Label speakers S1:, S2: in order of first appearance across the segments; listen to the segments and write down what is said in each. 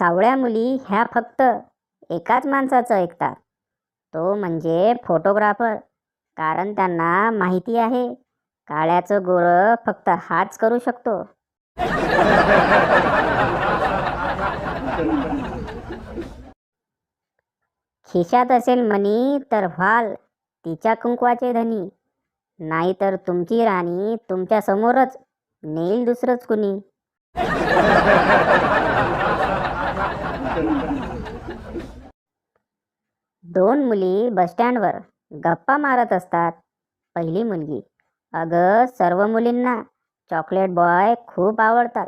S1: सावळ्या मुली ह्या फक्त एकाच माणसाचं ऐकतात, तो म्हणजे फोटोग्राफर. कारण त्यांना माहिती आहे काळ्याचं गोरं फक्त हाच करू शकतो. खिशात असेल मनी तर व्हाल तिच्या कुंकवाचे धनी, नाहीतर तुमची राणी तुमच्या समोरच नेईल दुसरंच कुणी. दोन मुली बसस्टँडवर गप्पा मारत असतात. पहिली मुलगी, अगं सर्व मुलींना चॉकलेट बॉय खूप आवडतात.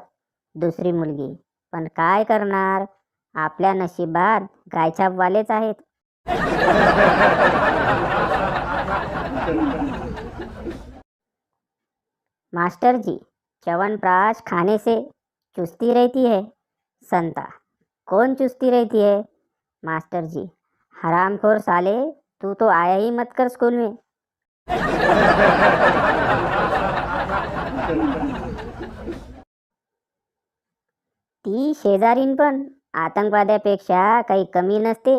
S1: दुसरी मुलगी, पण काय करणार, आपल्या नशिबात गायछापवालेच आहेत. मास्टर जी, च्यवनप्राश खाने से चुस्ती रहती है. संता, कौन चुस्ती रहती है? मास्टर जी, हरामखोर साले, तू तो आया ही मत कर स्कूल में. ती शेजारीन पण आतंकवाद्यापेक्षा काही कमी नसते,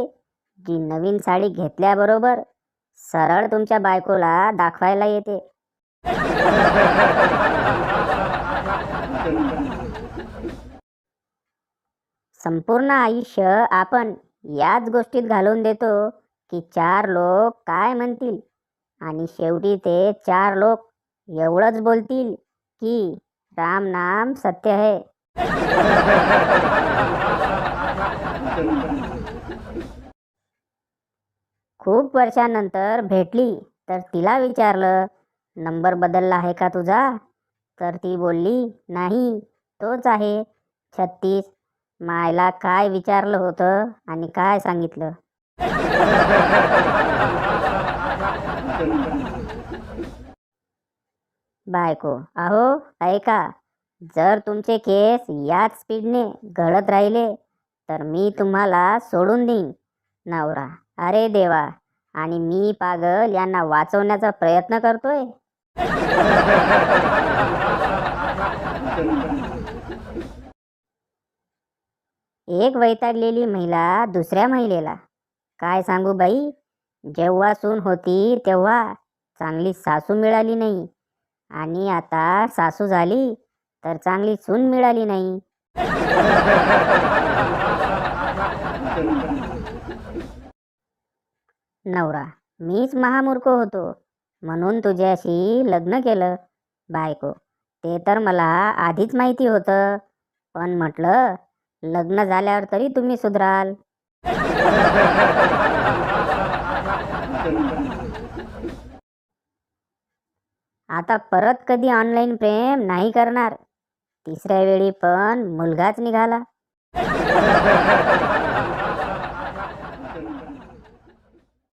S1: जी नवीन साडी घेतल्याबरोबर सरळ तुमच्या बायकोला दाखवायला येते. संपूर्ण आयुष्य आपण याच गोष्टीत घालवून देतो की चार लोक काय म्हणतील, आणि शेवटी ते चार लोक एवढंच बोलतील की राम नाम सत्य है. खूप वर्षानंतर भेटली तर तिला विचारलं, नंबर बदलला आहे का तुझा? तर ती बोलली, नाही, तोच आहे 36. मायला काय विचारलं होतं आणि काय सांगितलं. बायको, अहो ऐका, जर तुमचे केस याच स्पीडने गळत राहिले तर मी तुम्हाला सोडून देईन. नवरा, अरे देवा, आणि मी पागल यांना वाचवण्याचा प्रयत्न करतोय. एक वैतागलेली महिला दुसऱ्या महिलेला, काय सांगू बाई, जेव्हा सून होती तेव्हा चांगली सासू मिळाली नाही, आणि आता सासू झाली तर चांगली सून मिळाली नाही. नवरा, मीच महामूर्ख होतो म्हणून तुझ्याशी लग्न केलं. बायको, ते तर मला आधीच माहिती होतं, पण म्हटलं लग्न झाल्यावर तरी तुम्ही सुधराल. आता परत कधी ऑनलाईन प्रेम नाही करणार. तिसऱ्या वेळी पण मुलगाच निघाला.